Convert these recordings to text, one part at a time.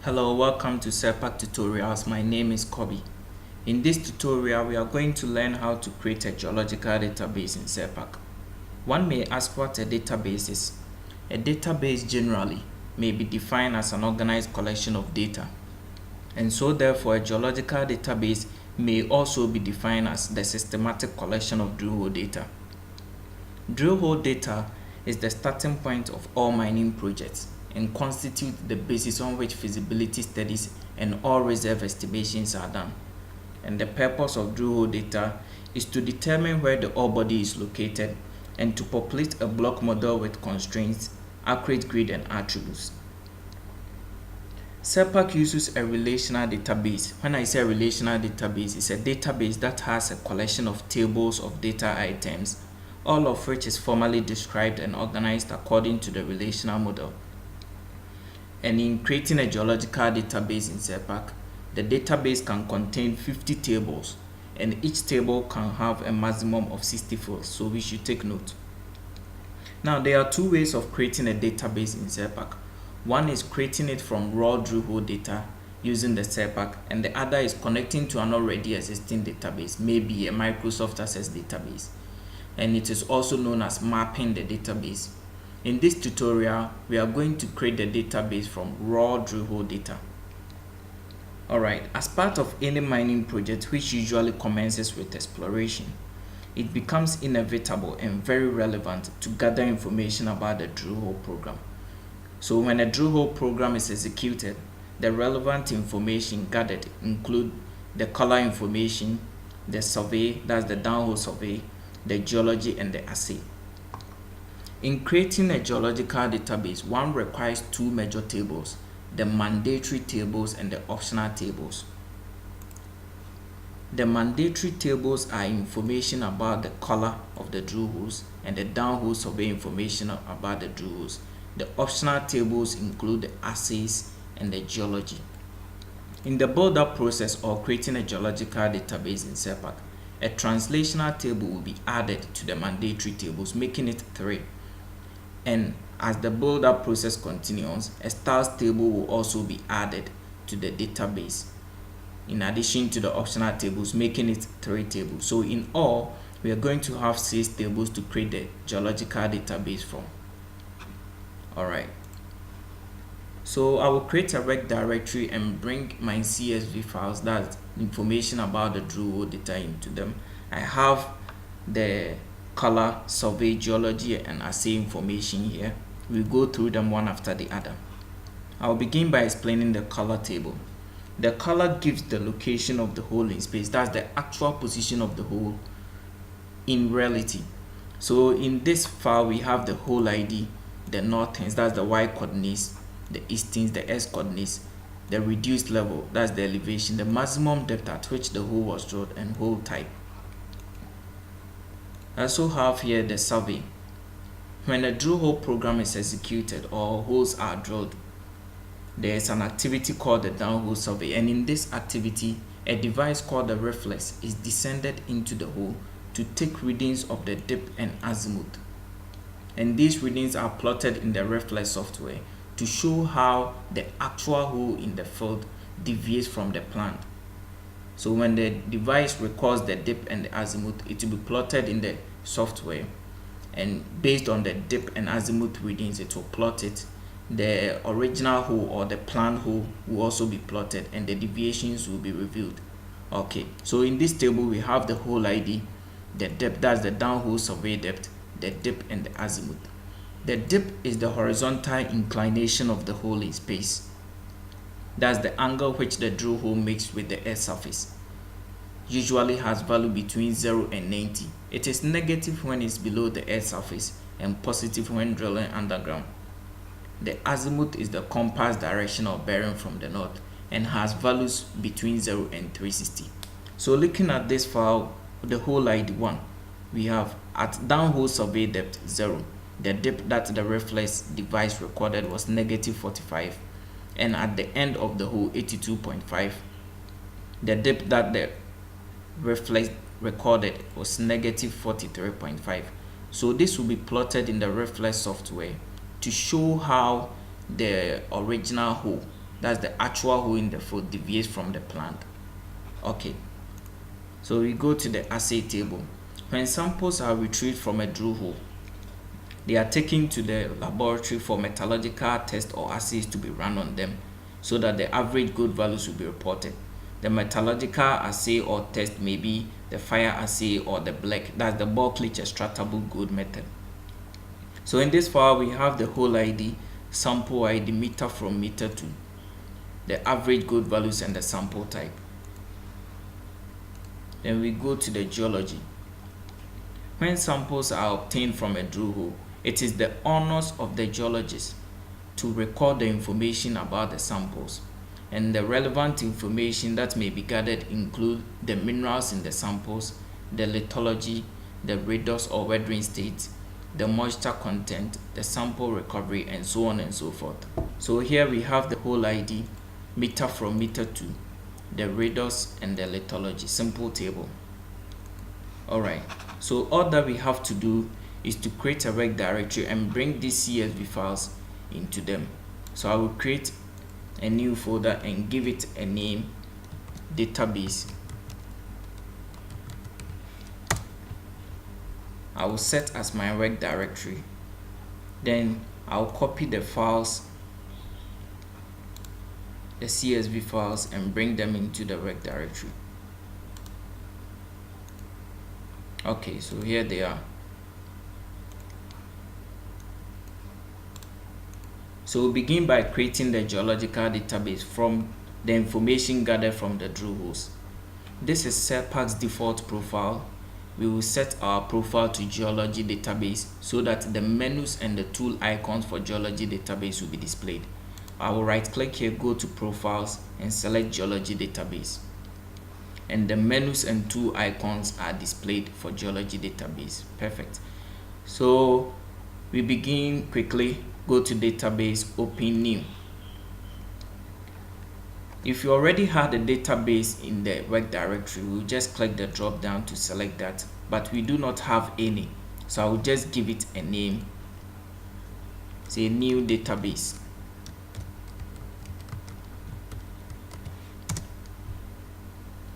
Hello, welcome to SEPAC Tutorials. My name is Kobe. In this tutorial, we are going to learn how to create a geological database in SEPAC. One may ask what a database is. A database generally may be defined as an organized collection of data, and so therefore a geological database may also be defined as the systematic collection of drill hole data. Drill hole data is the starting point of all mining projects and constitute the basis on which feasibility studies and all reserve estimations are done. And the purpose of drill hole data is to determine where the ore body is located and to populate a block model with constraints, accurate grade and attributes. SEPAC uses a relational database. When I say relational database, it's a database that has a collection of tables of data items, all of which is formally described and organized according to the relational model. And in creating a geological database in SEPAC, the database can contain 50 tables, and each table can have a maximum of 60 fields, so we should take note. Now, there are two ways of creating a database in SEPAC. One is creating it from raw drill hole data using the SEPAC, and the other is connecting to an already existing database, maybe a Microsoft Access database, and it is also known as mapping the database. In this tutorial, we are going to create the database from raw drill hole data. Alright, as part of any mining project which usually commences with exploration, it becomes inevitable and very relevant to gather information about the drill hole program. So when a drill hole program is executed, the relevant information gathered include the color information, the survey, that's the downhole survey, the geology and the assay. In creating a geological database, one requires two major tables, the mandatory tables and the optional tables. The mandatory tables are information about the color of the drill holes and the downhole survey information about the drill holes. The optional tables include the assays and the geology. In the build-up process or creating a geological database in SEPAC, a translational table will be added to the mandatory tables, making it 3. And as the build-up process continues, a styles table will also be added to the database, in addition to the optional tables, making it 3 tables. So in all, we are going to have 6 tables to create the geological database from. Alright. So I will create a rec directory and bring my CSV files, that's information about the drill hole data, into them. I have the color, survey, geology and assay information here. We'll go through them one after the other. I'll begin by explaining the color table. The color gives the location of the hole in space, that's the actual position of the hole in reality. So in this file we have the hole ID, the northings, that's the Y coordinates, the eastings, the S coordinates, the reduced level, that's the elevation, the maximum depth at which the hole was drilled, and hole type. I also have here the survey. When a drill hole program is executed or holes are drilled, there is an activity called the downhole survey, and in this activity a device called the reflex is descended into the hole to take readings of the dip and azimuth, and these readings are plotted in the reflex software to show how the actual hole in the field deviates from the planned. So when the device records the dip and the azimuth, it will be plotted in the software, and based on the dip and azimuth readings, it will plot it. The original hole or the planned hole will also be plotted, and the deviations will be revealed. Okay, so in this table we have the hole ID, the depth, that's the downhole survey depth, the dip and the azimuth. The dip is the horizontal inclination of the hole in space. That's the angle which the drill hole makes with the earth surface. Usually has value between 0 and 90. It is negative when it's below the earth surface and positive when drilling underground. The azimuth is the compass direction or bearing from the north and has values between 0 and 360. So looking at this file, the hole ID 1, we have at downhole survey depth 0. The dip that the reflex device recorded was negative 45, and at the end of the hole 82.5. The dip that the reflex recorded was negative 43.5. So this will be plotted in the reflex software to show how the original hole That's the actual hole in the field deviates from the planned. Okay, so we go to the assay table. When samples are retrieved from a drill hole, they are taken to the laboratory for metallurgical tests or assays to be run on them so that the average gold values will be reported. The metallurgical assay or test may be the fire assay or the black, that's the bulk leach extractable gold method. So in this file we have the hole ID, sample ID, meter from meter to, the average gold values and the sample type. Then we go to the geology. When samples are obtained from a drill hole, it is the honors of the geologist to record the information about the samples, and the relevant information that may be gathered include the minerals in the samples, the lithology, the redox or weathering state, the moisture content, the sample recovery, and so on and so forth. So here we have the hole ID, meter from meter to, the redox, and the lithology. Simple table. Alright, so all that we have to do is to create a work directory and bring these CSV files into them. So I will create a new folder and give it a name, database. I will set as my work directory. Then I'll copy the files, the CSV files, and bring them into the work directory. Okay, so here they are. So we'll begin by creating the geological database from the information gathered from the drill holes. This is SERPAC's default profile. We will set our profile to geology database so that the menus and the tool icons for geology database will be displayed. I will right click here, go to profiles, and select geology database. And the menus and tool icons are displayed for geology database. Perfect. So we begin quickly. Go to database, open new. If you already had a database in the work directory, we'll just click the drop down to select that, but we do not have any, so I will just give it a name, say new database.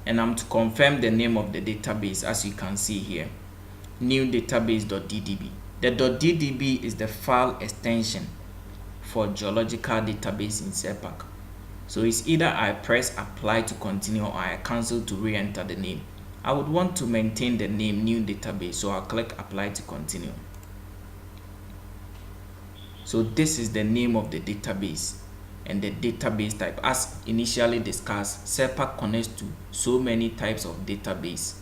And I'm to confirm the name of the database, as you can see here, new database.ddb. The .ddb is the file extension for geological database in SERPAC. So it's either I press apply to continue or I cancel to re-enter the name. I would want to maintain the name new database, so I'll click apply to continue. So this is the name of the database and the database type. As initially discussed, SERPAC connects to so many types of database,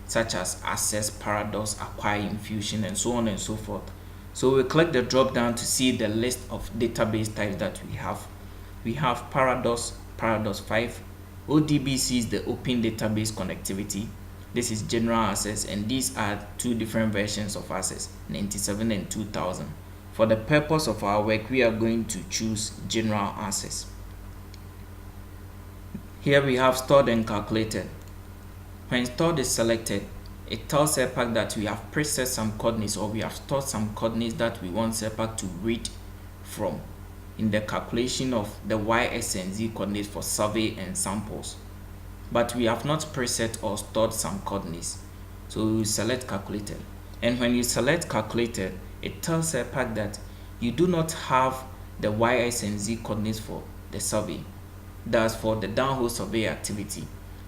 such as Access, Paradox, Acquire, Infusion, and so on and so forth. So we click the drop down to see the list of database types that we have. We have Paradox, Paradox 5. ODBC is the Open Database Connectivity. This is General Access, and these are two different versions of Access, 97 and 2000. For the purpose of our work, we are going to choose General Access. Here we have stored and calculated. When stored is selected, it tells SERPAC that we have preset some coordinates, or we have stored some coordinates that we want SERPAC to read from in the calculation of the Y, S, and Z coordinates for survey and samples. But we have not preset or stored some coordinates, so we will select calculated. And when you select calculated, it tells SERPAC that you do not have the Y, S, and Z coordinates for the survey. Thus, for the downhole survey activity,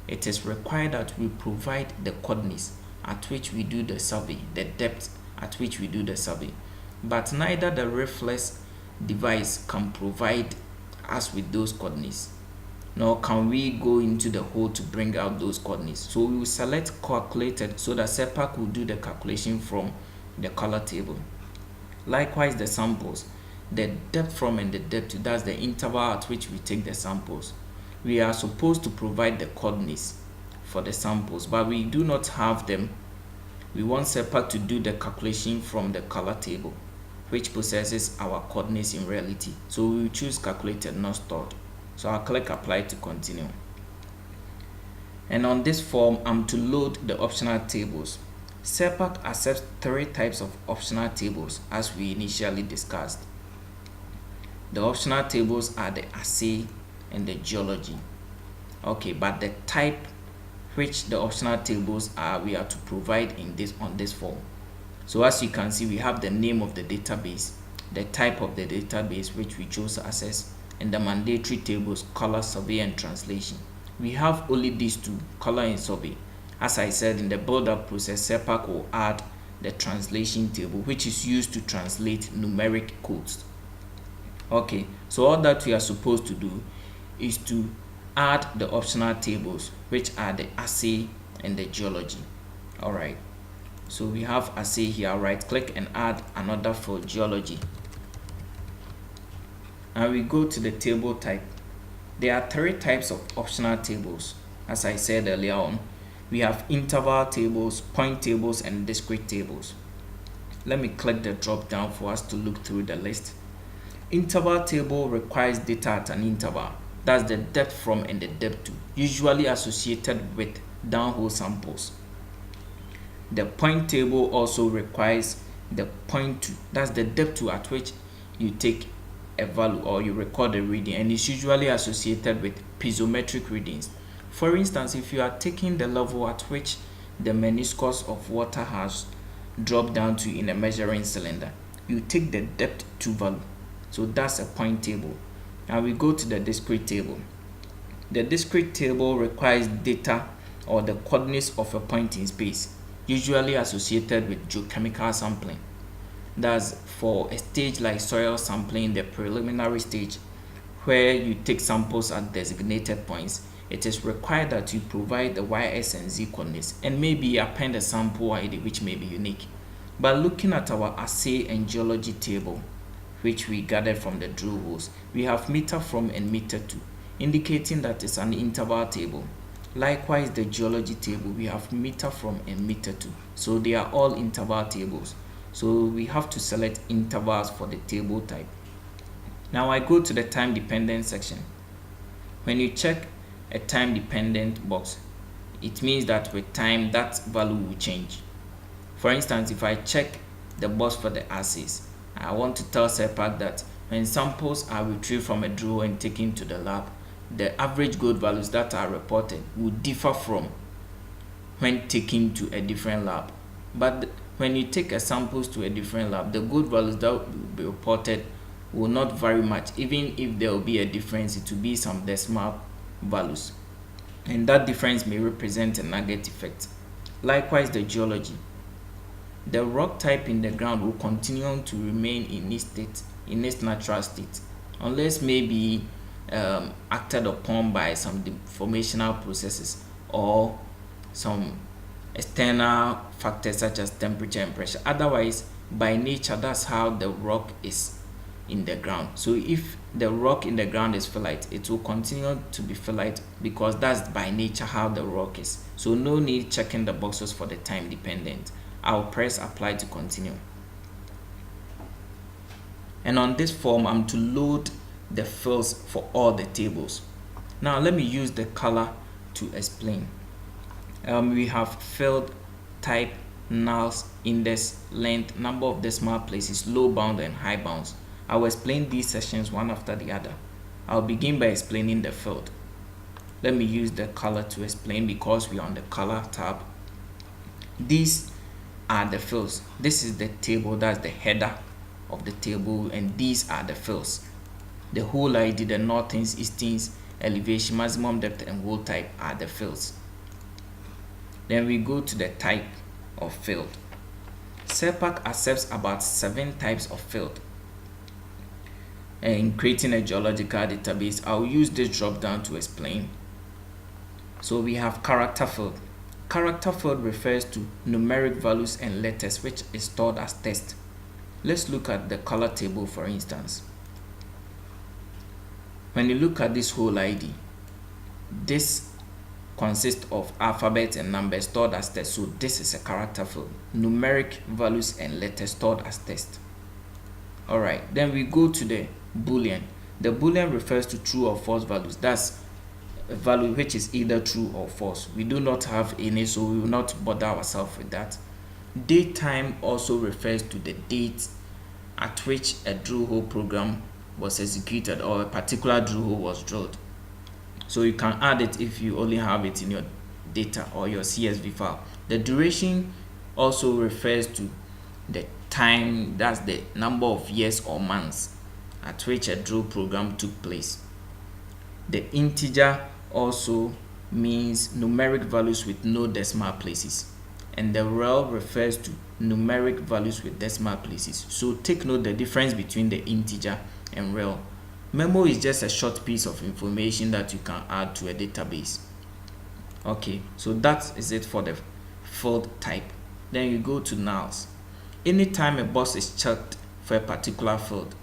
it is required that we provide the coordinates at which we do the survey, the depth at which we do the survey. But neither the reflex device can provide us with those coordinates, nor can we go into the hole to bring out those coordinates. So we will select calculated so that SERPAC will do the calculation from the color table. Likewise, the samples, the depth from and the depth to, that's the interval at which we take the samples. We are supposed to provide the coordinates for the samples, but we do not have them. We want SERPAC to do the calculation from the color table, which possesses our coordinates in reality. So we will choose calculated, not stored. So I'll click apply to continue. And on this form, I'm to load the optional tables. SERPAC accepts 3 types of optional tables as we initially discussed. The optional tables are the assay, and the geology. Okay, but the type which the optional tables are, we are to provide in this on this form. So as you can see, we have the name of the database, the type of the database which we chose to access, and the mandatory tables, color, survey, and translation. We have only these two, color and survey. As I said, in the build-up process, SEPAC will add the translation table, which is used to translate numeric codes. Okay, so all that we are supposed to do is to add the optional tables, which are the assay and the geology. All right, so we have assay here. Right click and add another for geology, and we go to the table type. There are three types of optional tables. As I said earlier on, we have interval tables, point tables, and discrete tables. Let me click the drop down for us to look through the list. Interval table requires data at an interval. That's the depth from and the depth to, usually associated with downhole samples. The point table also requires the point to, that's the depth to at which you take a value or you record a reading, and is usually associated with piezometric readings. For instance, if you are taking the level at which the meniscus of water has dropped down to in a measuring cylinder, you take the depth to value. So that's a point table. And we go to the discrete table. The discrete table requires data or the coordinates of a point in space, usually associated with geochemical sampling. That's for a stage like soil sampling, the preliminary stage, where you take samples at designated points. It is required that you provide the Y, S, and Z coordinates and maybe append a sample ID which may be unique. But looking at our assay and geology table, which we gathered from the drill holes, we have meter from and meter to, indicating that it's an interval table. Likewise, the geology table, we have meter from and meter to, so they are all interval tables. So we have to select intervals for the table type. Now I go to the time dependent section. When you check a time dependent box, it means that with time that value will change. For instance, if I check the box for the assays, I want to tell SEPAC that when samples are retrieved from a drill and taken to the lab, the average gold values that are reported will differ from when taken to a different lab. But when you take a samples to a different lab, the gold values that will be reported will not vary much. Even if there will be a difference, it will be some decimal values, and that difference may represent a nugget effect. Likewise, the geology. The rock type in the ground will continue to remain in its natural state, unless maybe acted upon by some deformational processes or some external factors such as temperature and pressure. Otherwise, by nature, that's how the rock is in the ground. So if the rock in the ground is phyllite, it will continue to be phyllite because that's by nature how the rock is. So no need checking the boxes for the time dependent. I'll press apply to continue. And on this form, I'm to load the fields for all the tables. Now let me use the color to explain. We have field, type, nulls, index, length, number of decimal places, low bound and high bounds. I will explain these sections one after the other. I'll begin by explaining the field. Let me use the color to explain because we are on the color tab. These are the fields. This is the table, that's the header of the table, and these are the fields. The hole ID, the northings, eastings, elevation, maximum depth, and hole type are the fields. Then we go to the type of field. SEPAC accepts about 7 types of field. In creating a geological database, I'll use this drop down to explain. So we have character field. Character field refers to numeric values and letters which is stored as text. Let's look at the color table for instance. When you look at this whole ID, this consists of alphabet and numbers stored as text. So this is a character field. Numeric values and letters stored as text. Alright, then we go to the Boolean. The Boolean refers to true or false values. That's a value which is either true or false. We do not have any, so we will not bother ourselves with that. Date time also refers to the date at which a drill hole program was executed or a particular drill hole was drilled. So you can add it if you only have it in your data or your CSV file. The duration also refers to the time, that's the number of years or months at which a drill program took place. The integer also means numeric values with no decimal places, and the rel refers to numeric values with decimal places. So take note the difference between the integer and rel. Memo is just a short piece of information that you can add to a database. Okay, so that is it for the field type. Then you go to nulls. Anytime a box is checked for a particular field,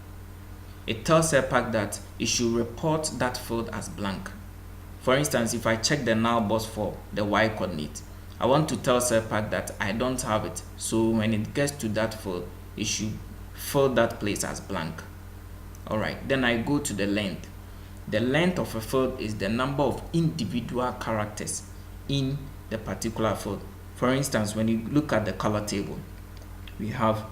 it tells SERPAC that it should report that field as blank. For instance, if I check the null box for the y coordinate, I want to tell SERPAC that I don't have it, so when it gets to that field, it should fill that place as blank. Alright, then I go to the length. The length of a field is the number of individual characters in the particular field. For instance, when you look at the color table, we have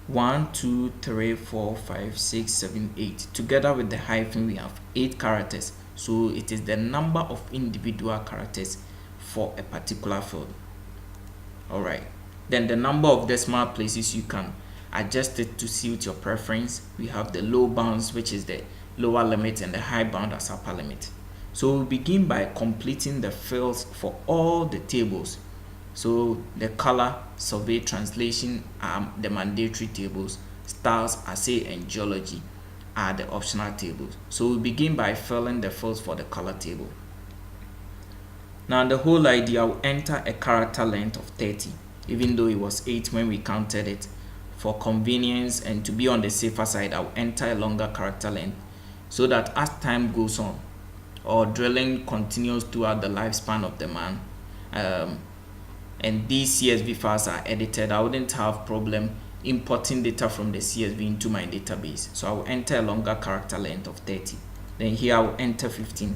1, 2, 3, 4, 5, 6, 7, 8. Together with the hyphen, we have 8 characters. So it is the number of individual characters for a particular field. Alright, then the number of decimal places, you can adjust it to suit your preference. We have the low bounds, which is the lower limit, and the high bound as upper limit. So we begin by completing the fields for all the tables. So the color, survey, translation are the mandatory tables. Styles, assay, and geology are the optional tables. So we begin by filling the fields for the color table. Now the whole idea, will enter a character length of 30, even though it was 8 when we counted it. For convenience and to be on the safer side, I'll enter a longer character length so that as time goes on or drilling continues throughout the lifespan of the man, and these CSV files are edited, I wouldn't have problem importing data from the CSV into my database. So I will enter a longer character length of 30. Then here I will enter 15.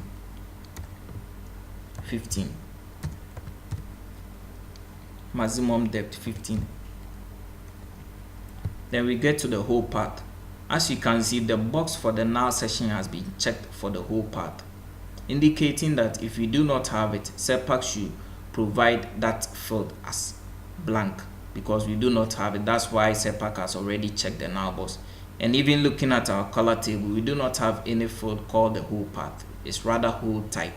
Maximum depth 15. Then we get to the whole path. As you can see, the box for the null section has been checked for the whole path, indicating that if you do not have it, SERPAC should provide that field as blank because we do not have it. That's why SERPAC has already checked the null box. And even looking at our color table, we do not have any field called the whole path. It's rather whole type.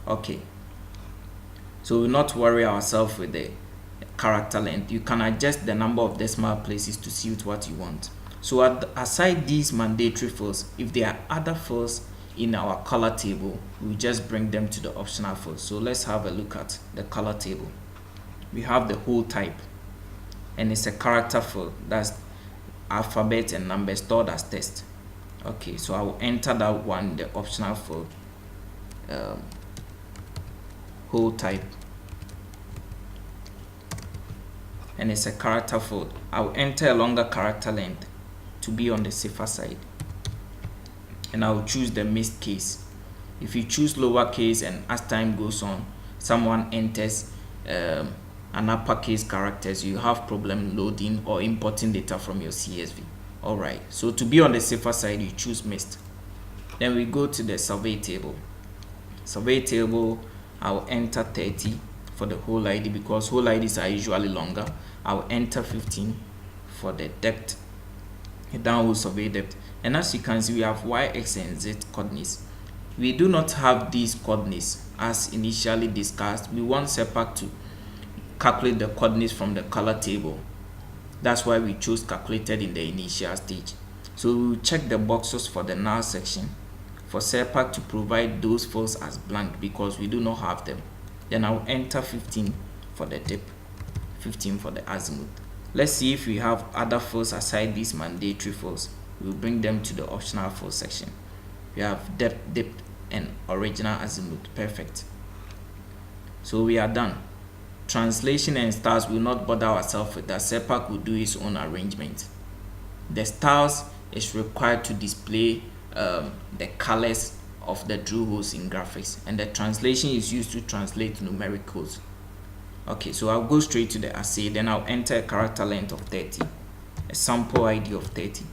Okay, so we'll not worry ourselves with the character length. You can adjust the number of decimal places to suit what you want. So aside these mandatory fields, if there are other fields in our color table, we just bring them to the optional field. So let's have a look at the color table. We have the whole type, and it's a character field. That's alphabet and numbers stored as text. Okay, so I will enter that one, the optional field, whole type, and it's a character field. I will enter a longer character length to be on the safer side, and I will choose the mixed case. If you choose lowercase and as time goes on someone enters an uppercase characters, you have problem loading or importing data from your CSV. Alright, so to be on the safer side, you choose mixed. Then we go to the survey table. Survey table, I'll enter 30 for the whole ID because whole IDs are usually longer. I'll enter 15 for the depth, a downhole survey depth. And as you can see, we have Y, X, and Z coordinates. We do not have these coordinates as initially discussed. We want SERPAC to calculate the coordinates from the color table. That's why we chose calculated in the initial stage. So we will check the boxes for the null section for SERPAC to provide those fields as blank because we do not have them. Then I'll enter 15 for the dip, 15 for the azimuth. Let's see if we have other fields aside these mandatory fields. We'll bring them to the optional field section. We have depth, dip, and original azimuth. Perfect. So we are done. Translation and styles will not bother ourselves with that. SERPAC will do its own arrangement. The styles is required to display the colors of the drill holes in graphics, and the translation is used to translate numeric codes. Okay, so I'll go straight to the assay. Then I'll enter a character length of 30, a sample ID of 30.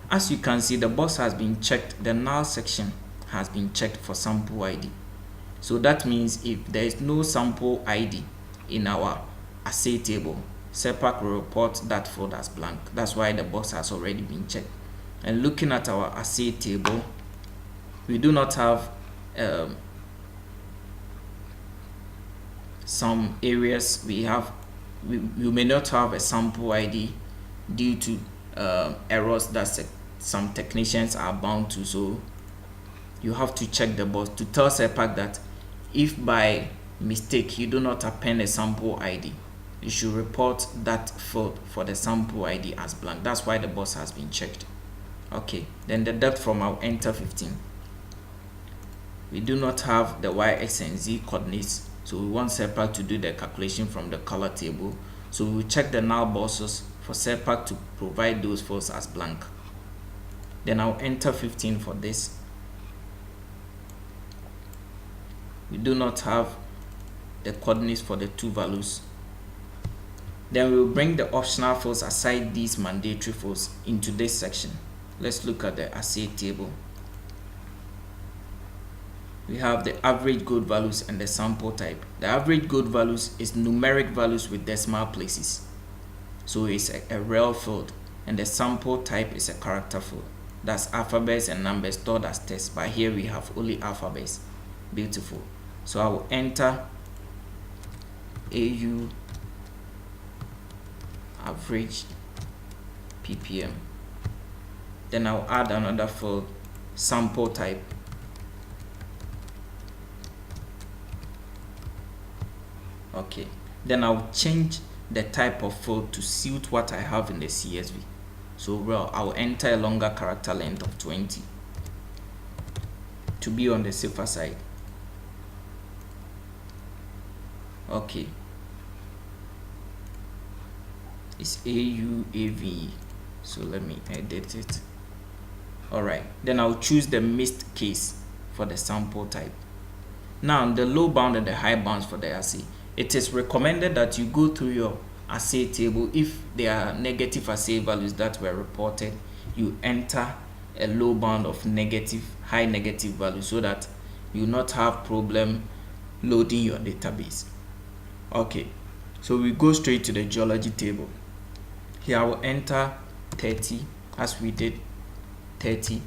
As you can see, the box has been checked. The null section has been checked for sample ID. So that means if there is no sample ID in our assay table, SEPAC will report that field as blank. That's why the box has already been checked. And looking at our assay table, we do not have some areas we may not have a sample ID due to errors that some technicians are bound to. So you have to check the box to tell SEPAC that if by mistake you do not append a sample ID, you should report that field for the sample ID as blank. That's why the box has been checked. Okay, then the depth from our enter 15. We do not have the Y, X, and Z coordinates, so we want SEPAC to do the calculation from the color table. So we will check the null boxes for SEPAC to provide those fields as blank. Then I'll enter 15 for this. We do not have the coordinates for the two values. Then we will bring the optional fields aside these mandatory fields into this section. Let's look at the assay table. We have the average gold values and the sample type. The average gold values is numeric values with decimal places. So it's a real field, and the sample type is a character field. That's alphabets and numbers stored as text, but here we have only alphabets. Beautiful. So I will enter AU average ppm. Then I'll add another field, sample type. Okay, then I'll change the type of field to suit what I have in the CSV. So well, I'll enter a longer character length of 20 to be on the safer side. Okay, it's AUAV, so let me edit it. All right, then I'll choose the missed case for the sample type. Now the low bound and the high bounds for the assay. It is recommended that you go through your assay table. If there are negative assay values that were reported, you enter a low bound of negative, high negative value, so that you will not have problem loading your database. Okay, so we go straight to the geology table. Here I will enter 30 as we did 30.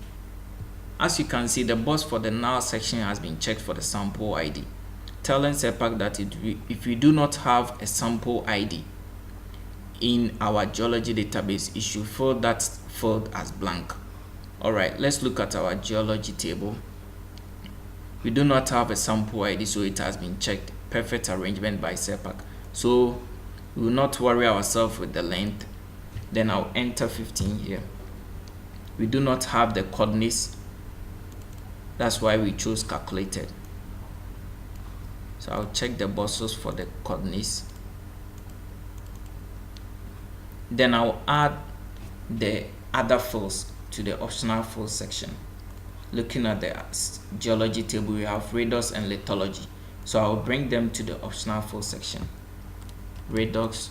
As you can see, the box for the null section has been checked for the sample ID, telling SEPAC that if we do not have a sample ID in our geology database, it should fill that field as blank. Alright, let's look at our geology table. We do not have a sample ID, so it has been checked. Perfect arrangement by SEPAC. So we will not worry ourselves with the length. Then I'll enter 15 here. We do not have the coordinates. That's why we chose calculated. So I'll check the boxes for the coordinates. Then I'll add the other fields to the optional fields section. Looking at the geology table, we have redox and lithology. So I'll bring them to the optional fields section. Redox.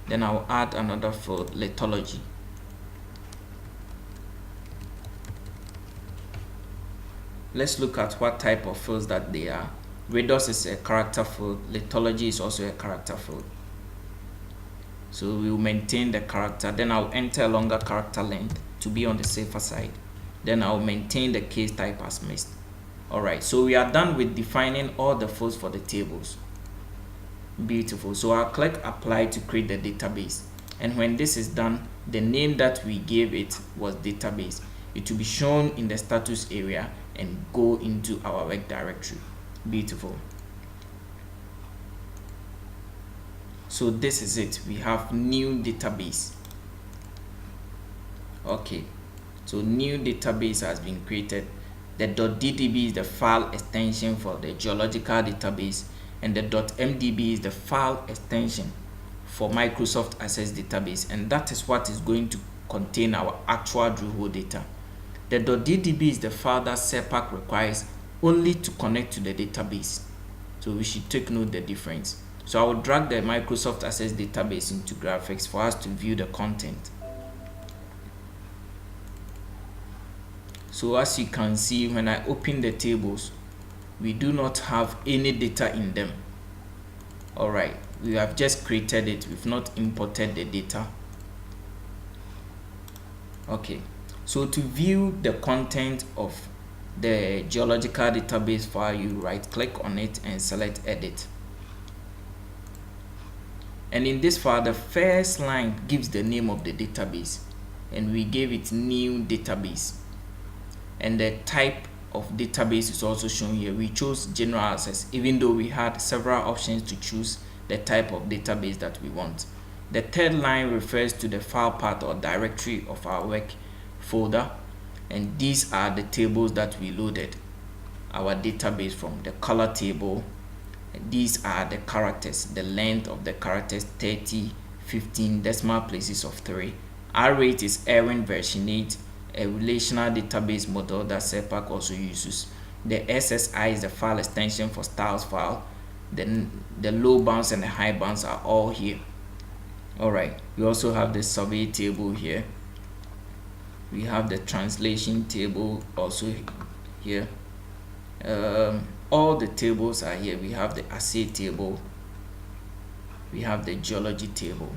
Then I'll add another field, lithology. Let's look at what type of fields that they are. Redox is a character field. Lithology is also a character field. So we will maintain the character. Then I'll enter a longer character length to be on the safer side. Then I'll maintain the case type as missed. Alright, so we are done with defining all the fields for the tables. Beautiful. So I'll click apply to create the database. And when this is done, the name that we gave it was database. It will be shown in the status area and go into our work directory. Beautiful. So this is it. We have new database. Okay, so new database has been created. The .ddb is the file extension for the geological database, and the .mdb is the file extension for Microsoft Access database, and that is what is going to contain our actual drill hole data. The .ddb is the file that SEPAC requires only to connect to the database. So we should take note the difference. So I will drag the Microsoft Access database into graphics for us to view the content. So as you can see, when I open the tables, we do not have any data in them. All right, we have just created it, we've not imported the data. Okay, so to view the content of the geological database file, you right click on it and select edit. And in this file, the first line gives the name of the database, and we gave it new database. And the type of database is also shown here. We chose general access, even though we had several options to choose the type of database that we want. The third line refers to the file path or directory of our work folder, and these are the tables that we loaded our database from. The color table, these are the characters, the length of the characters 30, 15, decimal places of 3. R8 is Erwin version 8, a relational database model that SEPAC also uses. The SSI is the file extension for styles file. Then the low bounds and the high bounds are all here. All right, we also have the survey table here. We have the translation table also here. All the tables are here. We have the assay table, we have the geology table.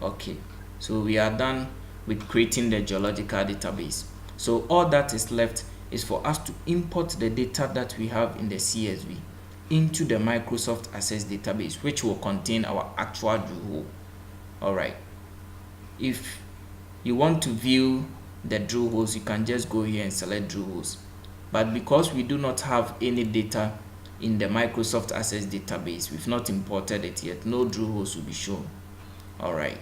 Okay, so we are done with creating the geological database. So all that is left is for us to import the data that we have in the CSV into the Microsoft Access database, which will contain our actual drill hole. All right, if you want to view the drill holes, you can just go here and select drill holes. But because we do not have any data in the Microsoft Access database, we've not imported it yet, no drill holes will be shown. All right,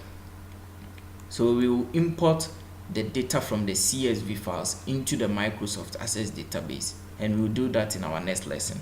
so we will import the data from the CSV files into the Microsoft Access database, and we'll do that in our next lesson.